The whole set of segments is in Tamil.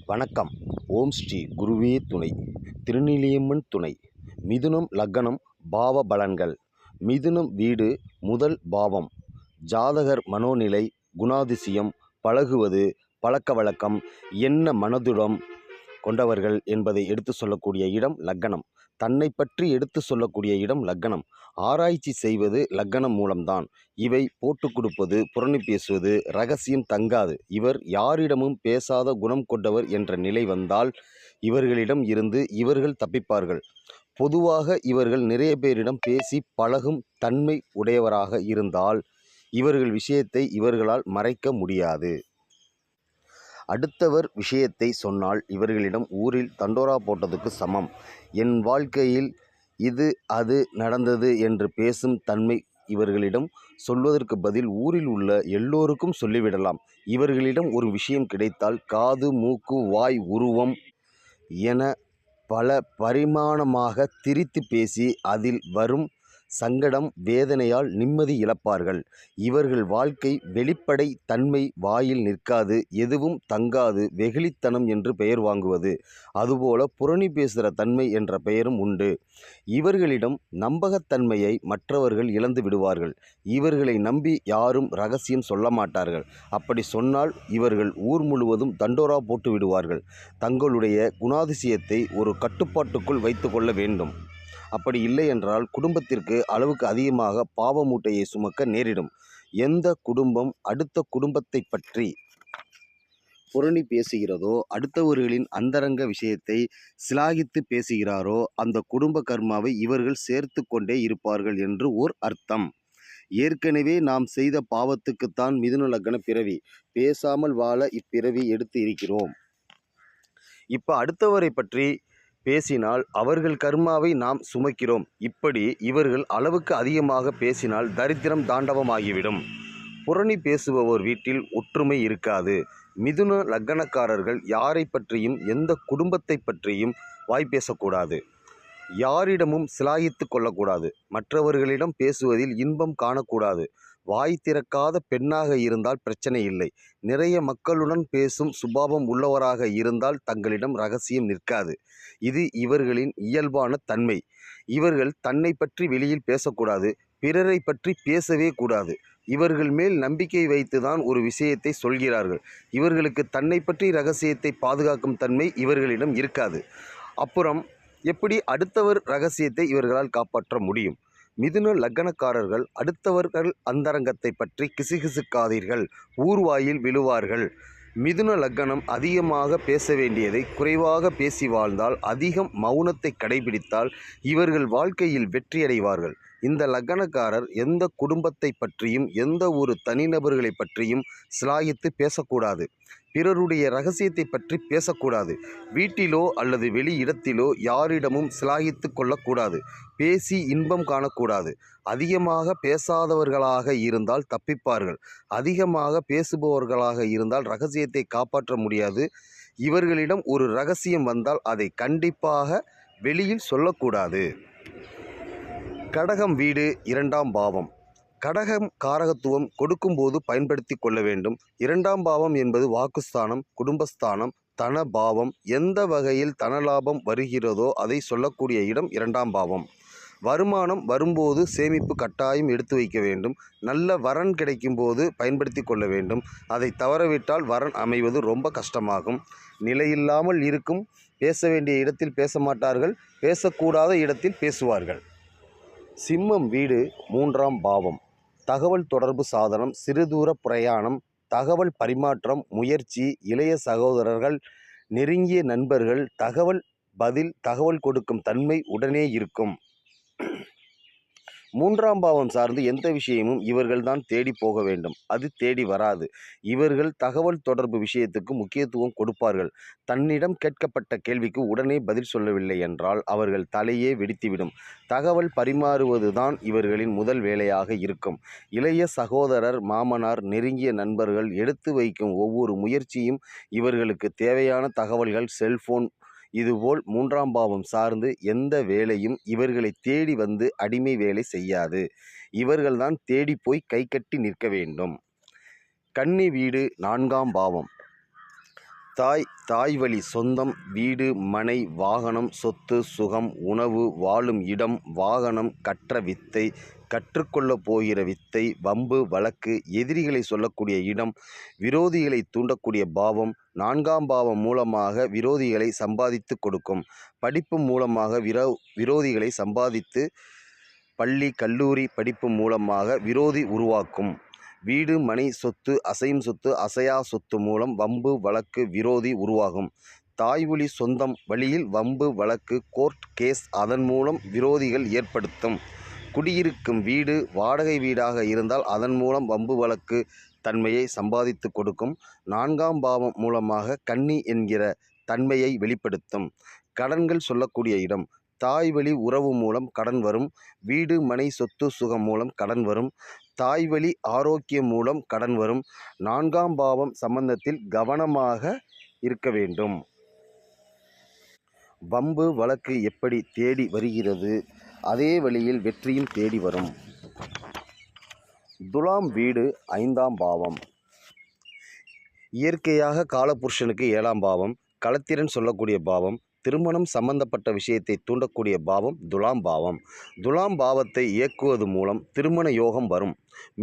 வணக்கம். ஓம் ஸ்ரீ குருவே துணை. திருநீலியம்மன் துணை. மிதுனம் லக்னம். பாவ பலன்கள். மிதுனம் வீடு முதல் பாவம். ஜாதகர் மனோநிலை, குணாதிசயம், பழகுவது, பழக்க வழக்கம், என்ன மனதுடம் கொண்டவர்கள் என்பதை எடுத்து சொல்லக்கூடிய இடம் லக்னம். தன்னை பற்றி எடுத்து சொல்லக்கூடிய இடம் லக்னம். ஆராய்ச்சி செய்வது லக்னம் மூலம்தான். இவை போட்டு கொடுப்பது, புரணி பேசுவது, ரகசியம் தங்காது. இவர் யாரிடமும் பேசாத குணம் கொண்டவர் என்ற நிலை வந்தால் இவர்களிடம் இருந்து இவர்கள் தப்பிப்பார்கள். பொதுவாக இவர்கள் நிறைய பேரிடம் பேசி பழகும் தன்மை உடையவராக இருந்தால் இவர்கள் விஷயத்தை இவர்களால் மறைக்க முடியாது. அடுத்தவர் விஷயத்தை சொன்னால் இவர்களிடம் ஊரில் தண்டோரா போட்டதுக்கு சமம். என் வாழ்க்கையில் இது அது நடந்தது என்று பேசும் தன்மை இவர்களிடம் சொல்வதற்கு பதில் ஊரில் உள்ள எல்லோருக்கும் சொல்லிவிடலாம். இவர்களிடம் ஒரு விஷயம் கிடைத்தால் காது, மூக்கு, வாய், உருவம் என பல பரிமாணமாக திரித்து பேசி அதில் வரும் சங்கடம், வேதனையால் நிம்மதி இழப்பார்கள். இவர்கள் வாழ்க்கை வெளிப்படை தன்மை வாயில் நிற்காது, எதுவும் தங்காது, வெகுளித்தனம் என்று பெயர் வாங்குவது. அதுபோல புரணி பேசுகிற தன்மை என்ற பெயரும் உண்டு. இவர்களிடம் நம்பகத்தன்மையை மற்றவர்கள் இழந்து விடுவார்கள். இவர்களை நம்பி யாரும் ரகசியம் சொல்ல மாட்டார்கள். அப்படி சொன்னால் இவர்கள் ஊர் முழுவதும் தண்டோரா போட்டு விடுவார்கள். தங்களுடைய குணாதிசயத்தை ஒரு கட்டுப்பாட்டுக்குள் வைத்து கொள்ள வேண்டும். அப்படி இல்லை என்றால் குடும்பத்திற்கு அளவுக்கு அதிகமாக பாவ மூட்டையை சுமக்க நேரிடும். எந்த குடும்பம் அடுத்த குடும்பத்தை பற்றி புரணி பேசுகிறதோ, அடுத்தவர்களின் அந்தரங்க விஷயத்தை சிலாகித்து பேசுகிறாரோ, அந்த குடும்ப கர்மாவை இவர்கள் சேர்த்து கொண்டே இருப்பார்கள் என்று ஓர் அர்த்தம். ஏற்கனவே நாம் செய்த பாவத்துக்குத்தான் மிதுன லக்ன பிறவி. பேசாமல் வாழ இப்பிறவி எடுத்து இருக்கிறோம். இப்போ அடுத்தவரை பற்றி பேசினால் அவர்கள் கர்மாவை நாம் சுமக்கிறோம். இப்படி இவர்கள் அளவுக்கு அதிகமாக பேசினால் தரித்திரம் தாண்டவமாகிவிடும். புரணி பேசுபவர் வீட்டில் ஒற்றுமை இருக்காது. மிதுன லக்னக்காரர்கள் யாரை பற்றியும் எந்த குடும்பத்தை பற்றியும் வாய் பேசக்கூடாது. யாரிடமும் சிலாகித்து கொள்ளக்கூடாது. மற்றவர்களிடம் பேசுவதில் இன்பம் காணக்கூடாது. வாய் திறக்காத பெண்ணாக இருந்தால் பிரச்சனை இல்லை. நிறைய மக்களுடன் பேசும் சுபாவம் உள்ளவராக இருந்தால் தங்களிடம் ரகசியம் நிற்காது. இது இவர்களின் இயல்பான தன்மை. இவர்கள் தன்னை பற்றி வெளியில் பேசக்கூடாது. பிறரை பற்றி பேசவே கூடாது. இவர்கள் மேல் நம்பிக்கை வைத்துதான் ஒரு விஷயத்தை சொல்கிறார்கள். இவர்களுக்கு தன்னை பற்றி ரகசியத்தை பாதுகாக்கும் தன்மை இவர்களிடம் இருக்காது. அப்புறம் எப்படி அடுத்தவர் ரகசியத்தை இவர்களால் காப்பாற்ற முடியும்? மிதுன லக்னக்காரர்கள் அடுத்தவர்கள் அந்தரங்கத்தை பற்றி கிசுகிசுக்காதீர்கள். ஊர்வாயில் விழுவார்கள். மிதுன லக்னம் அதிகமாக பேச வேண்டியதை குறைவாக பேசி வாழ்ந்தால், அதிகம் மௌனத்தை கடைபிடித்தால் இவர்கள் வாழ்க்கையில் வெற்றியடைவார்கள். இந்த லக்னக்காரர் எந்த குடும்பத்தை பற்றியும் எந்த ஒரு தனிநபர்களை பற்றியும் சிலாகித்து பேசக்கூடாது. பிறருடைய ரகசியத்தை பற்றி பேசக்கூடாது. வீட்டிலோ அல்லது வெளி இடத்திலோ யாரிடமும் சிலாகித்து கொள்ளக்கூடாது. பேசி இன்பம் காணக்கூடாது. அதிகமாக பேசாதவர்களாக இருந்தால் தப்பிப்பார்கள். அதிகமாக பேசுபவர்களாக இருந்தால் ரகசியத்தை காப்பாற்ற முடியாது. இவர்களிடம் ஒரு ரகசியம் வந்தால் அதை கண்டிப்பாக வெளியில் சொல்லக்கூடாது. கடகம் வீடு இரண்டாம் பாவம். கடகம் காரகத்துவம் கொடுக்கும்போது பயன்படுத்தி கொள்ள வேண்டும். இரண்டாம் பாவம் என்பது வாக்குஸ்தானம், குடும்பஸ்தானம், தன பாவம். எந்த வகையில் தனலாபம் வருகிறதோ அதை சொல்லக்கூடிய இடம் இரண்டாம் பாவம். வருமானம் வரும்போது சேமிப்பு கட்டாயம் எடுத்து வைக்க வேண்டும். நல்ல வரன் கிடைக்கும்போது பயன்படுத்தி கொள்ள வேண்டும். அதை தவறவிட்டால் வரன் அமைவது ரொம்ப கஷ்டமாகும். நிலையில்லாமல் இருக்கும். பேச வேண்டிய இடத்தில் பேச மாட்டார்கள். பேசக்கூடாத இடத்தில் பேசுவார்கள். சிம்மம் வீடு மூன்றாம் பாவம். தகவல் தொடர்பு சாதனம், சிறுதூர பிரயாணம், தகவல் பரிமாற்றம், முயற்சி, இளைய சகோதரர்கள், நெருங்கிய நண்பர்கள், தகவல் கொடுக்கும் தன்மை உடனே இருக்கும். மூன்றாம் பாவம் சார்ந்து எந்த விஷயமும் இவர்கள்தான் தேடி போக வேண்டும். அது தேடி வராது. இவர்கள் தகவல் தொடர்பு விஷயத்துக்கு முக்கியத்துவம் கொடுப்பார்கள். தன்னிடம் கேட்கப்பட்ட கேள்விக்கு உடனே பதில் சொல்லவில்லை என்றால் அவர்கள் தலையே வெடித்துவிடும். தகவல் பரிமாறுவதுதான் இவர்களின் முதல் வேலையாக இருக்கும். இளைய சகோதரர், மாமனார், நெருங்கிய நண்பர்கள் எடுத்து வைக்கும் ஒவ்வொரு முயற்சியும் இவர்களுக்கு தேவையான தகவல்கள். செல்போன் இதுபோல் மூன்றாம் பாவம் சார்ந்து எந்த வேலையும் இவர்களை தேடி வந்து அடிமை வேலை செய்யாது. இவர்கள்தான் தேடி போய் கை கட்டி நிற்க வேண்டும். கன்னி வீடு நான்காம் பாவம். தாய்வழி சொந்தம், வீடு மனை வாகனம் சொத்து சுகம் உணவு வாழும் இடம் வாகனம் கற்ற வித்தை கற்றுக்கொள்ளப் போகிற வித்தை வம்பு வழக்கு எதிரிகளை சொல்லக்கூடிய இடம் விரோதிகளை தூண்டக்கூடிய பாவம். 4ஆம் பாவம் மூலமாக விரோதிகளை சம்பாதித்து கொடுக்கும். படிப்பு மூலமாக விரோதிகளை சம்பாதித்து பள்ளி கல்லூரி படிப்பு மூலமாக விரோதி உருவாக்கும். வீடு மனை சொத்து அசையும் சொத்து அசையா சொத்து மூலம் வம்பு வழக்கு விரோதி உருவாகும். தாய்வழி சொந்தம் வழியில் வம்பு வழக்கு கோர்ட் கேஸ் அதன் மூலம் விரோதிகள் ஏற்படுத்தும். குடியிருக்கும் வீடு வாடகை வீடாக இருந்தால் அதன் மூலம் வம்பு வழக்கு தன்மையை சம்பாதித்து கொடுக்கும். 4ஆம் பாவம் மூலமாக கன்னி என்கிற தன்மையை வெளிப்படுத்தும். கடன்கள் சொல்லக்கூடிய இடம் தாய்வழி உறவு மூலம் கடன் வரும். வீடு மனை சொத்து சுகம் மூலம் கடன் வரும். தாய்வழி ஆரோக்கியம் மூலம் கடன் வரும். 4ஆம் பாவம் சம்பந்தத்தில் கவனமாக இருக்க வேண்டும். வம்பு வழக்கு எப்படி தேடி வருகிறது, அதே வழியில் வெற்றியும் தேடி வரும். துலாம் வீடு 5ஆம் பாவம். இயற்கையாக காலபுருஷனுக்கு 7ஆம் பாவம். களத்திரன் சொல்லக்கூடிய பாவம். திருமணம் சம்பந்தப்பட்ட விஷயத்தை தூண்டக்கூடிய பாவம் துலாம் பாவம். துலாம் பாவத்தை இயக்குவது மூலம் திருமண யோகம் வரும்.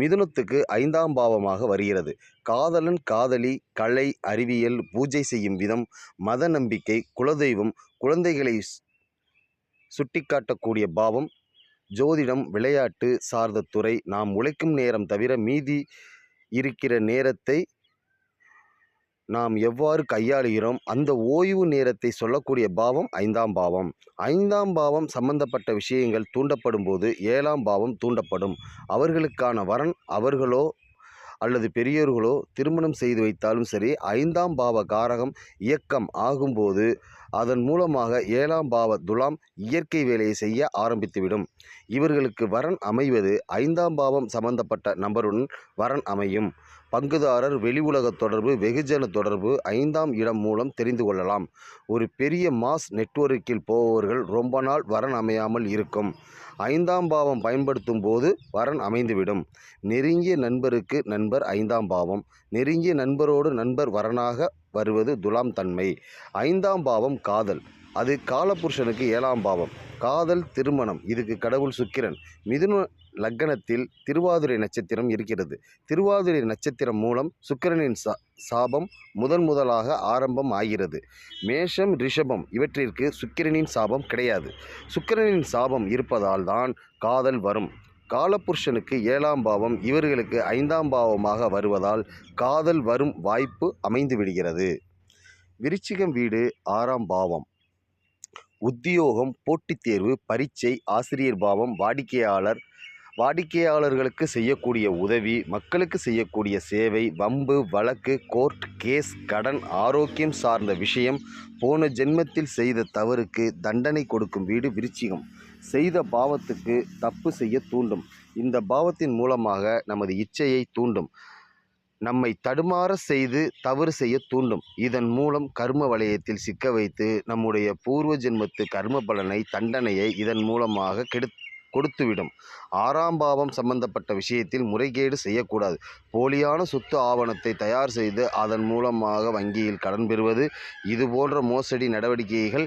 மிதுனத்துக்கு 5ஆம் பாவமாக வருகிறது. காதலன் காதலி கலை அறிவியல் பூஜை செய்யும் விதம் மத நம்பிக்கை குலதெய்வம் குழந்தைகளை சுட்டிக்காட்டக்கூடிய பாவம். ஜோதிடம் விளையாட்டு சார்ந்த துறை நாம் உழைக்கும் நேரம் தவிர மீதி இருக்கிற நேரத்தை நாம் எவ்வாறு கையாளுகிறோம் அந்த ஓய்வு நேரத்தை சொல்லக்கூடிய பாவம் 5ஆம் பாவம். 5ஆம் பாவம் சம்பந்தப்பட்ட விஷயங்கள் தூண்டப்படும் போது 7ஆம் பாவம் தூண்டப்படும். அவர்களுக்கான வரன் அவர்களோ அல்லது பெரியோர்களோ திருமணம் செய்து வைத்தாலும் சரி 5ஆம் பாவ காரகம் இயக்கம் ஆகும்போது அதன் மூலமாக 7ஆம் பாவ துலாம் இயற்கை வேலையை செய்ய ஆரம்பித்துவிடும். இவர்களுக்கு வரன் அமைவது 5ஆம் பாவம் சம்பந்தப்பட்ட நபருடன் வரன் அமையும். பங்குதாரர் வெளி உலக தொடர்பு வெகுஜன தொடர்பு 5ஆம் இடம் மூலம் தெரிந்து கொள்ளலாம். ஒரு பெரிய மாஸ் நெட்வொர்க்கில் போபவர்கள் ரொம்ப நாள் வரன் அமையாமல் இருக்கும். 5ஆம் பாவம் பயன்படுத்தும் போது வரன் அமைந்துவிடும். நெருங்கிய நண்பருக்கு நண்பர் 5ஆம் பாவம். நெருங்கிய நண்பரோடு நண்பர் வரனாக வருவது துலாம் தன்மை. 5ஆம் பாவம் காதல், அது காலபுருஷனுக்கு 7ஆம் பாவம். காதல் திருமணம் இதுக்கு கடவுள் சுக்கிரன். மிதுன லக்னத்தில் திருவாதிரை நட்சத்திரம் இருக்கிறது. திருவாதிரை நட்சத்திரம் மூலம் சுக்கிரனின் சாபம் முதலாக ஆரம்பம் ஆகிறது. மேஷம் ரிஷபம் இவற்றிற்கு சுக்கிரனின் சாபம் கிடையாது. சுக்கிரனின் சாபம் இருப்பதால் தான் காதல் வரும். காலபுருஷனுக்கு 7ஆம் பாவம் இவர்களுக்கு 5ஆம் பாவமாக வருவதால் காதல் வரும் வாய்ப்பு அமைந்து விடுகிறது. விருச்சிகம் வீடு 6ஆம் பாவம். உத்தியோகம் போட்டித் தேர்வு பரீட்சை ஆசிரியர் பாவம் வாடிக்கையாளர்களுக்கு செய்யக்கூடிய உதவி மக்களுக்கு செய்யக்கூடிய சேவை வம்பு வழக்கு கோர்ட் கேஸ் கடன் ஆரோக்கியம் சார்ந்த விஷயம் போன ஜென்மத்தில் செய்த தவறுக்கு தண்டனை கொடுக்கும் வீடு விருச்சிகம். செய்த பாவத்துக்கு தப்பு செய்ய தூண்டும். இந்த பாவத்தின் மூலமாக நமது இச்சையை தூண்டும். நம்மை தடுமாற செய்து தவறு செய்ய தூண்டும். இதன் மூலம் கர்ம வலயத்தில் சிக்க வைத்து நம்முடைய பூர்வ ஜென்மத்து கர்ம பலனை தண்டனையை இதன் மூலமாக கொடுத்துவிடும். 6ஆம் பாவம் சம்பந்தப்பட்ட விஷயத்தில் முறைகேடு செய்யக்கூடாது. போலியான சொத்து ஆவணத்தை தயார் செய்து அதன் மூலமாக வங்கியில் கடன் பெறுவது இதுபோன்ற மோசடி நடவடிக்கைகள்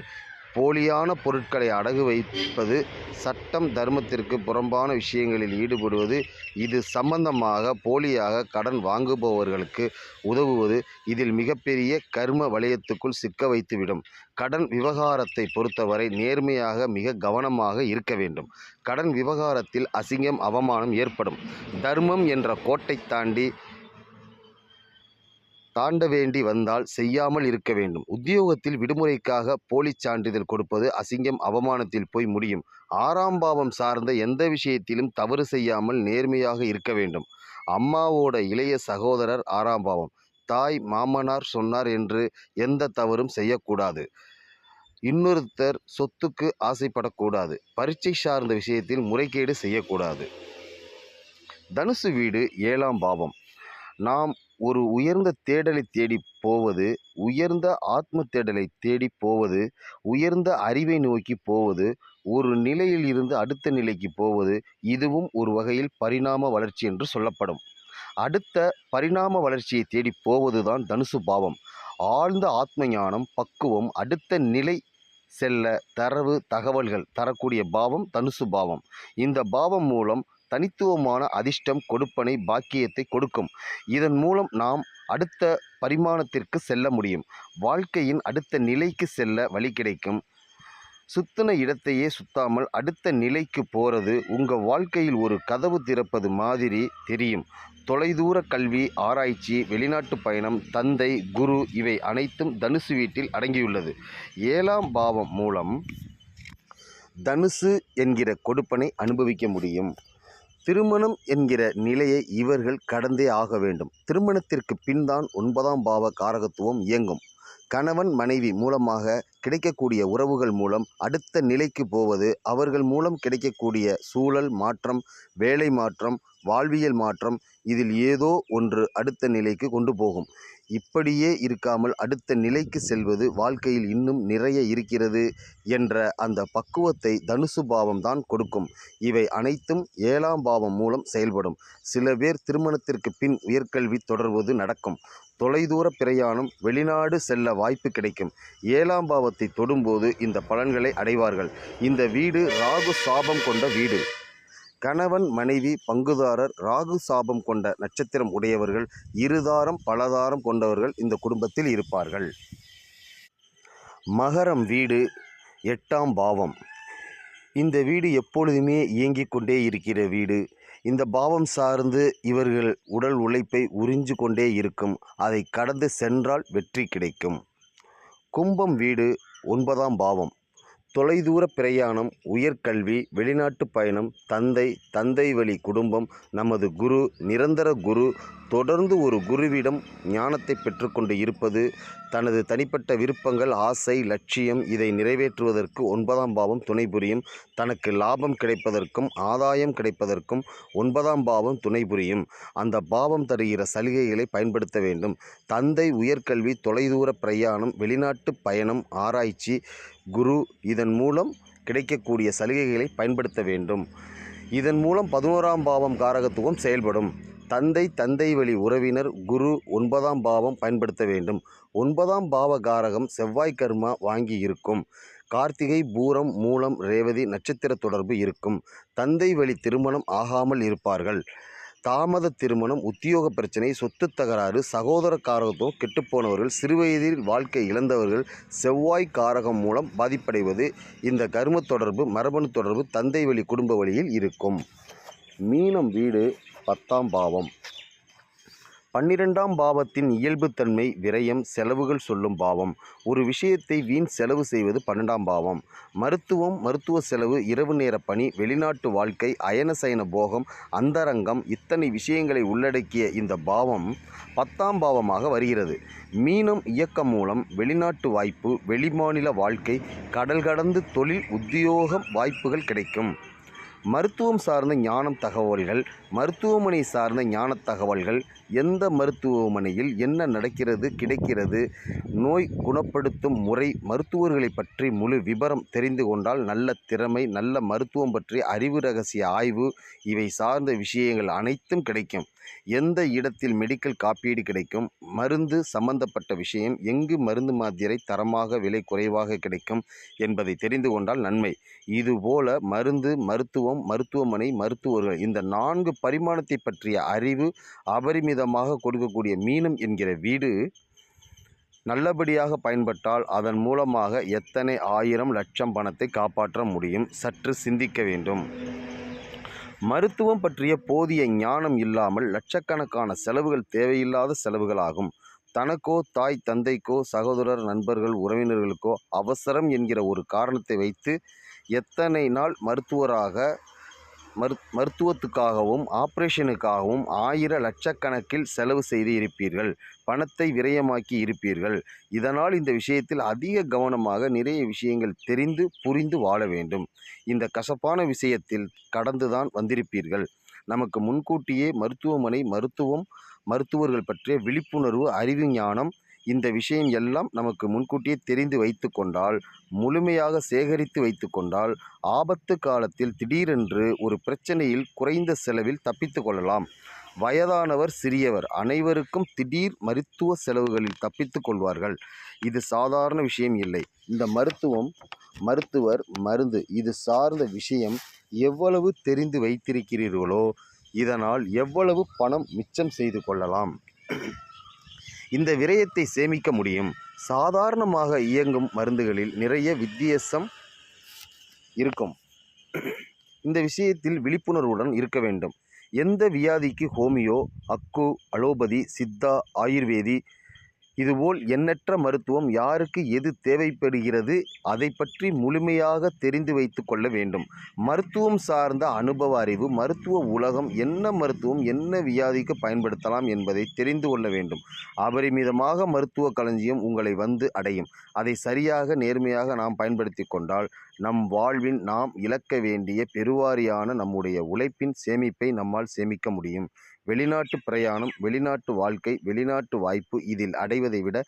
போலியான பொருட்களை அடகு வைப்பது சட்டம் தர்மத்திற்கு புறம்பான விஷயங்களில் ஈடுபடுவது இது சம்பந்தமாக போலியாக கடன் வாங்குபவர்களுக்கு உதவுவது இதில் மிகப்பெரிய கர்ம வலயத்துக்குள் சிக்க வைத்துவிடும். கடன் விவகாரத்தை பொறுத்தவரை நேர்மையாக மிக கவனமாக இருக்க வேண்டும். கடன் விவகாரத்தில் அசிங்கம் அவமானம் ஏற்படும். தர்மம் என்ற கோட்டை தாண்ட வேண்டி வந்தால் செய்யாமல் இருக்க வேண்டும். உத்தியோகத்தில் விடுமுறைக்காக போலி சான்றிதழ் கொடுப்பது அசிங்கம் அவமானத்தில் போய் முடியும். 6ஆம் பாவம் சார்ந்த எந்த விஷயத்திலும் தவறு செய்யாமல் நேர்மையாக இருக்க வேண்டும். அம்மாவோட இளைய சகோதரர் 6ஆம் பாவம். தாய் மாமனார் சொன்னார் என்று எந்த தவறும் செய்யக்கூடாது. இன்னொருத்தர் சொத்துக்கு ஆசைப்படக்கூடாது. பரீட்சை சார்ந்த விஷயத்தில் முறைகேடு செய்யக்கூடாது. தனுசு வீடு 7ஆம் பாவம். நாம் ஒரு உயர்ந்த தேடலை தேடி போவது உயர்ந்த ஆத்ம தேடலை தேடி போவது உயர்ந்த அறிவை நோக்கி போவது ஒரு நிலையில் இருந்து அடுத்த நிலைக்கு போவது இதுவும் ஒரு வகையில் பரிணாம வளர்ச்சி என்று சொல்லப்படும். அடுத்த பரிணாம வளர்ச்சியை தேடி போவதுதான் தனுசு பாவம். ஆழ்ந்த ஆத்ம ஞானம், பக்குவம், அடுத்த நிலை செல்ல தகவல்கள் தரக்கூடிய பாவம் தனுசு பாவம். இந்த பாவம் மூலம் தனித்துவமான அதிர்ஷ்டம், கொடுப்பனை, பாக்கியத்தை கொடுக்கும். இதன் மூலம் நாம் அடுத்த பரிமாணத்திற்கு செல்ல முடியும். வாழ்க்கையின் அடுத்த நிலைக்கு செல்ல வழி கிடைக்கும். சுத்தின இடத்தையே சுத்தாமல் அடுத்த நிலைக்கு போகிறது உங்கள் வாழ்க்கையில் ஒரு கதவு திறப்பது மாதிரி தெரியும். தொலைதூர கல்வி, ஆராய்ச்சி, வெளிநாட்டு பயணம், தந்தை, குரு இவை அனைத்தும் தனுசு வீட்டில் அடங்கியுள்ளது. 7ஆம் பாவம் மூலம் தனுசு என்கிற கொடுப்பனை அனுபவிக்க முடியும். திருமணம் என்கிற நிலையை இவர்கள் கடந்தே ஆக வேண்டும். திருமணத்திற்கு பின்தான் 9ஆம் பாவ காரகத்துவம் இயங்கும். கணவன் மனைவி மூலமாக கிடைக்கக்கூடிய உறவுகள் மூலம் அடுத்த நிலைக்கு போவது, அவர்கள் மூலம் கிடைக்கக்கூடிய சூழல் மாற்றம், வேலை மாற்றம், வாழ்வியல் மாற்றம், இதில் ஏதோ ஒன்று அடுத்த நிலைக்கு கொண்டு போகும். இப்படியே இருக்காமல் அடுத்த நிலைக்கு செல்வது வாழ்க்கையில் இன்னும் நிறைய இருக்கிறது என்ற அந்த பக்குவத்தை தனுசு பாவம் தான் கொடுக்கும். இவை அனைத்தும் 7ஆம் பாவம் மூலம் செயல்படும். சில பேர் திருமணத்திற்கு பின் உயர்கல்வி தொடர்வது நடக்கும். தொலைதூர பிரயாணம், வெளிநாடு செல்ல வாய்ப்பு கிடைக்கும். 7ஆம் பாவத்தை தொடும்போது இந்த பலன்களை அடைவார்கள். இந்த வீடு ராகு சாபம் கொண்ட வீடு. கணவன் மனைவி பங்குதாரர் ராகு சாபம் கொண்ட நட்சத்திரம் உடையவர்கள், இருதாரம் பலதாரம் கொண்டவர்கள் இந்த குடும்பத்தில் இருப்பார்கள். மகரம் வீடு 8ஆம் பாவம். இந்த வீடு எப்பொழுதுமே இயங்கிக் கொண்டே இருக்கிற வீடு. இந்த பாவம் சார்ந்து இவர்கள் உடல் உழைப்பை உறிஞ்சு கொண்டே இருக்கும். அதை கடந்து சென்றால் வெற்றி கிடைக்கும். கும்பம் வீடு 9ஆம் பாவம். தொலைதூர பிரயாணம், உயர்கல்வி, வெளிநாட்டு பயணம், தந்தை வழி குடும்பம், நமது குரு, நிரந்தர குரு, தொடர்ந்து ஒரு குருவிடம் ஞானத்தை பெற்றுக்கொண்டு இருப்பது, தனது தனிப்பட்ட விருப்பங்கள், ஆசை, லட்சியம் இதை நிறைவேற்றுவதற்கு 9ஆம் பாவம் துணை புரியும். தனக்கு லாபம் கிடைப்பதற்கும் ஆதாயம் கிடைப்பதற்கும் 9ஆம் பாவம் துணை புரியும். அந்த பாவம் தருகிற சலுகைகளை பயன்படுத்த வேண்டும். தந்தை, உயர்கல்வி, தொலைதூர பிரயாணம், வெளிநாட்டு பயணம், ஆராய்ச்சி, குரு இதன் மூலம் கிடைக்கக்கூடிய சலுகைகளை பயன்படுத்த வேண்டும். இதன் மூலம் 11ஆம் பாவம் காரகத்துவம் செயல்படும். தந்தை வழி உறவினர், குரு 9ஆம் பாவம் பயன்படுத்த வேண்டும். 9ஆம் பாவ காரகம் செவ்வாய் கர்மா வாங்கி இருக்கும். கார்த்திகை, பூரம், மூலம், ரேவதி நட்சத்திர தொடர்பு இருக்கும். தந்தை வழி திருமணம் ஆகாமல் இருப்பார்கள். தாமத திருமணம், உத்தியோக பிரச்சனை, சொத்து தகராறு, சகோதர காரகத்துவம் கெட்டுப்போனவர்கள், சிறுவயதில் வாழ்க்கை இழந்தவர்கள் செவ்வாய் காரகம் மூலம் பாதிப்படைவது. இந்த கர்ம தொடர்பு, மரபணு தொடர்பு தந்தை வழி குடும்ப வழியில் இருக்கும். மீனம் வீடு 10ஆம் பாவம். 12ஆம் பாவத்தின் இயல்புத்தன்மை விரயம், செலவுகள் சொல்லும் பாவம். ஒரு விஷயத்தை வீண் செலவு செய்வது 12ஆம் பாவம். மருத்துவ செலவு, இரவு நேர பணி, வெளிநாட்டு வாழ்க்கை, அயன சயன போகம், அந்தரங்கம் இத்தனை விஷயங்களை உள்ளடக்கிய இந்த பாவம் 10ஆம் பாவமாக வருகிறது. மீனம் இயக்கம் மூலம் வெளிநாட்டு வாய்ப்பு, வெளிமாநில வாழ்க்கை, கடல் கடந்து தொழில், உத்தியோகம் வாய்ப்புகள் கிடைக்கும். மருத்துவம் சார்ந்த ஞானம் தகவல்கள், மருத்துவமனை சார்ந்த ஞான தகவல்கள், எந்த மருத்துவமனையில் என்ன நடக்கிறது கிடைக்கிறது, நோய் குணப்படுத்தும் முறை, மருத்துவர்களை பற்றி முழு விபரம் தெரிந்து கொண்டால் நல்ல திறமை, நல்ல மருத்துவம் பற்றிய அறிவு, ரகசிய ஆய்வு இவை சார்ந்த விஷயங்கள் அனைத்தும் கிடைக்கும். எந்த இடத்தில் மெடிக்கல் காப்பீடு கிடைக்கும், மருந்து சம்பந்தப்பட்ட விஷயம், எங்கு மருந்து மாத்திரை தரமாக விலை குறைவாக கிடைக்கும் என்பதை தெரிந்து கொண்டால் நன்மை. இதுபோல மருந்து, மருத்துவம், மருத்துவமனை, மருத்துவர்கள் இந்த 4 பரிமாணத்தை பற்றிய அறிவு அபரிமிதமாக கொடுக்கக்கூடிய மீனம் என்கிற வீடு நல்லபடியாக பயன்பட்டால் அதன் மூலமாக எத்தனை ஆயிரம் லட்சம் பணத்தை காப்பாற்ற முடியும். சற்று சிந்திக்க வேண்டும். மருத்துவம் பற்றிய போதிய ஞானம் இல்லாமல் லட்சக்கணக்கான செலவுகள் தேவையில்லாத செலவுகளாகும். தனக்கோ, தாய் தந்தைக்கோ, சகோதரர், நண்பர்கள், உறவினர்களுக்கோ அவசரம் என்கிற ஒரு காரணத்தை வைத்து எத்தனை நாள் மருத்துவத்துக்காகவும் ஆப்ரேஷனுக்காகவும் லட்சக்கணக்கில் செலவு செய்து இருப்பீர்கள். பணத்தை விரயமாக்கி இருப்பீர்கள். இதனால் இந்த விஷயத்தில் அதிக கவனமாக நிறைய விஷயங்கள் தெரிந்து புரிந்து வாழ வேண்டும். இந்த கசப்பான விஷயத்தில் கடந்துதான் வந்திருப்பீர்கள். நமக்கு முன்கூட்டியே மருத்துவமனை, மருத்துவர்கள் பற்றிய விழிப்புணர்வு, அறிவு, ஞானம் இந்த விஷயம் எல்லாம் நமக்கு முன்கூட்டியே தெரிந்து வைத்து கொண்டால், முழுமையாக சேகரித்து வைத்து கொண்டால், ஆபத்து காலத்தில் திடீரென்று ஒரு பிரச்சனையில் குறைந்த செலவில் தப்பித்து கொள்ளலாம். வயதானவர், சிறியவர் அனைவருக்கும் திடீர் மருத்துவ செலவுகளில் தப்பித்துக் கொள்வார்கள். இது சாதாரண விஷயம் இல்லை. இந்த மருத்துவர், மருந்து இது சார்ந்த விஷயம் எவ்வளவு தெரிந்து வைத்திருக்கிறீர்களோ இதனால் எவ்வளவு பணம் மிச்சம் செய்து கொள்ளலாம். இந்த விரயத்தை சேமிக்க முடியும். சாதாரணமாக இயங்கும் மருந்துகளில் நிறைய வித்தியாசம் இருக்கும். இந்த விஷயத்தில் விழிப்புணர்வுடன் இருக்க வேண்டும். எந்த வியாதிக்கு ஹோமியோ, அக்கு, அலோபதி, சித்தா, ஆயுர்வேதி இதுபோல் எண்ணற்ற மருத்துவம் யாருக்கு எது தேவைப்படுகிறது அதை பற்றி முழுமையாக தெரிந்து வைத்து கொள்ள வேண்டும். மருத்துவம் சார்ந்த அனுபவ அறிவு, மருத்துவ உலகம் என்ன மருத்துவம் என்ன வியாதிக்கு பயன்படுத்தலாம் என்பதை தெரிந்து கொள்ள வேண்டும். அபரிமிதமாக மருத்துவ களஞ்சியம் உங்களை வந்து அடையும். அதை சரியாக நேர்மையாக நாம் பயன்படுத்தி கொண்டால் நம் வாழ்வின் நாம் இழக்க வேண்டிய பெருவாரியான நம்முடைய உழைப்பின் சேமிப்பை நம்மால் சேமிக்க முடியும். வெளிநாட்டு பிரயாணம், வெளிநாட்டு வாழ்க்கை, வெளிநாட்டு வாய்ப்பு இதில் அடைவதை விட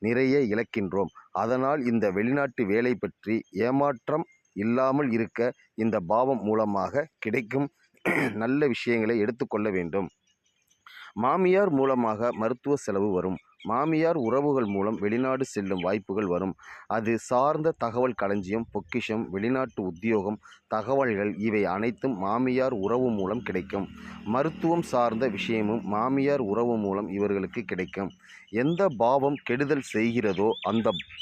நிறைய இழக்கின்றோம். அதனால் இந்த வெளிநாட்டு வேலை பற்றி ஏமாற்றம் இல்லாமல் இருக்க இந்த பாவம் மூலமாக கிடைக்கும் நல்ல விஷயங்களை எடுத்துக்கொள்ள வேண்டும். மாமியார் மூலமாக மருத்துவ செலவு வரும். மாமியார் உறவுகள் மூலம் வெளிநாடு செல்லும் வாய்ப்புகள் வரும். அது சார்ந்த தகவல் களஞ்சியம், பொக்கிஷம், வெளிநாட்டு உத்தியோகம், தகவல்கள் இவை அனைத்தும் மாமியார் உறவு மூலம் கிடைக்கும். மருத்துவம் சார்ந்த விஷயமும் மாமியார் உறவு மூலம் இவர்களுக்கு கிடைக்கும். எந்த பாவம் கெடுதல் செய்கிறதோ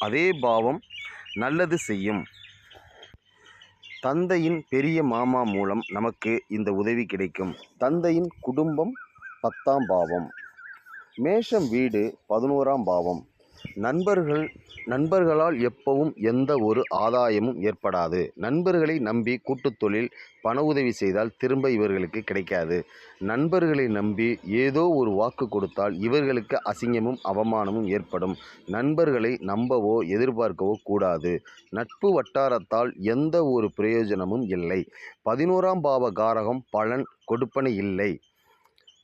அதே பாவம் நல்லது செய்யும். தந்தையின் பெரிய மாமா மூலம் நமக்கு இந்த உதவி கிடைக்கும். தந்தையின் குடும்பம் 10ஆம் பாவம். மேஷம் வீடு 11ஆம் பாவம். நண்பர்களால் எப்பவும் எந்த ஒரு ஆதாயமும் ஏற்படாது. நண்பர்களை நம்பி கூட்டுத்தொழில் பண உதவி செய்தால் திரும்ப இவர்களுக்கு கிடைக்காது. நண்பர்களை நம்பி ஏதோ ஒரு வாக்கு கொடுத்தால் இவர்களுக்கு அசிங்கமும் அவமானமும் ஏற்படும். நண்பர்களை நம்பவோ எதிர்பார்க்கவோ கூடாது. நட்பு வட்டாரத்தால் எந்த ஒரு பிரயோஜனமும் இல்லை. 11ஆம் பாவ காரகம் பலன் கொடுப்பனை இல்லை.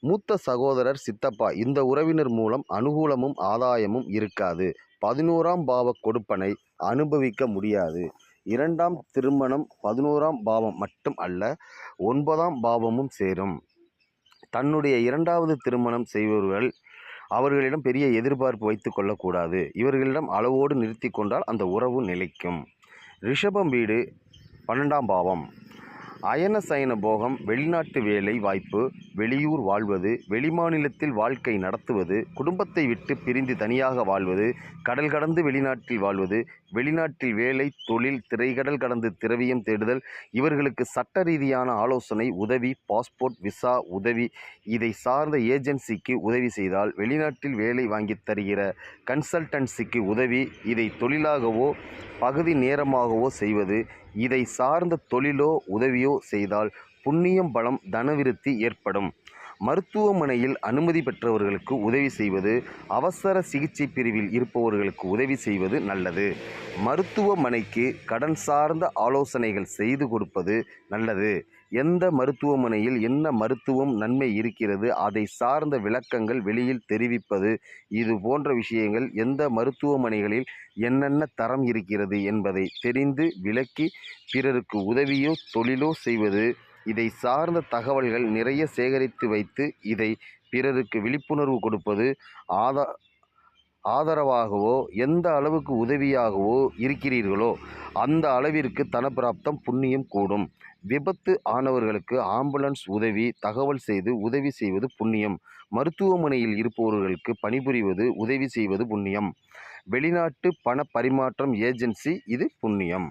மூத்த சகோதரர், சித்தப்பா இந்த உறவினர் மூலம் அனுகூலமும் ஆதாயமும் இருக்காது. 11ஆம் பாவ கொடுப்பனை அனுபவிக்க முடியாது. 2ஆம் திருமணம் 11ஆம் பாவம் மட்டும் அல்ல 9ஆம் பாவமும் சேரும். தன்னுடைய 2வது திருமணம் செய்பவர்கள் அவர்களிடம் பெரிய எதிர்பார்ப்பு வைத்து கொள்ளக்கூடாது. இவர்களிடம் அளவோடு நிறுத்தி கொண்டால் அந்த உறவு நிலைக்கும். ரிஷபம் வீடு 12ஆம் பாவம். அயன சயன போகம், வெளிநாட்டு வேலை வாய்ப்பு, வெளியூர் வாழ்வது, வெளிமாநிலத்தில் வாழ்க்கை நடத்துவது, குடும்பத்தை விட்டு பிரிந்து தனியாக வாழ்வது, கடல் கடந்து வெளிநாட்டில் வாழ்வது, வெளிநாட்டில் வேலை, தொழில், திரைக்கடல் கடந்து திரவியம் தேடுதல் இவர்களுக்கு சட்ட ரீதியான ஆலோசனை, உதவி, பாஸ்போர்ட், விசா உதவி இதை சார்ந்த ஏஜென்சிக்கு உதவி செய்தால், வெளிநாட்டில் வேலை வாங்கி தருகிற கன்சல்டன்சிக்கு உதவி, இதை தொழிலாகவோ பகுதி நேரமாகவோ செய்வது, இதை சார்ந்த தொழிலோ உதவியோ செய்தால் புண்ணியம் பலம் தனவிருத்தி ஏற்படும். மருத்துவமனையில் அனுமதி பெற்றவர்களுக்கு உதவி செய்வது, அவசர சிகிச்சை பிரிவில் இருப்பவர்களுக்கு உதவி செய்வது நல்லது. மருத்துவமனைக்கு கடன் சார்ந்த ஆலோசனைகள் செய்து கொடுப்பது நல்லது. எந்த மருத்துவமனையில் என்ன மருத்துவம் நன்மை இருக்கிறது அதை சார்ந்த விளக்கங்கள் வெளியில் தெரிவிப்பது, இது போன்ற விஷயங்கள் எந்த மருத்துவமனைகளில் என்னென்ன தரம் இருக்கிறது என்பதை தெரிந்து விளக்கி பிறருக்கு உதவியோ தொழிலோ செய்வது, இதை சார்ந்த தகவல்கள் நிறைய சேகரித்து வைத்து இதை பிறருக்கு விழிப்புணர்வு கொடுப்பது, ஆதரவாகவோ எந்த அளவுக்கு உதவியாகவோ இருக்கிறீர்களோ அந்த அளவிற்கு தனப்பிராப்தம் புண்ணியம் கூடும். விபத்து ஆனவர்களுக்கு ஆம்புலன்ஸ் உதவி தகவல் செய்து உதவி செய்வது புண்ணியம். மருத்துவமனையில் இருப்பவர்களுக்கு பணிபுரிவது உதவி செய்வது புண்ணியம். வெளிநாட்டு பண பரிமாற்றம் ஏஜென்சி இது புண்ணியம்.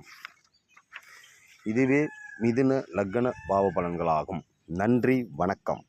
இதுவே மிதுன லக்ன பாவ பலன்களாகும். நன்றி, வணக்கம்.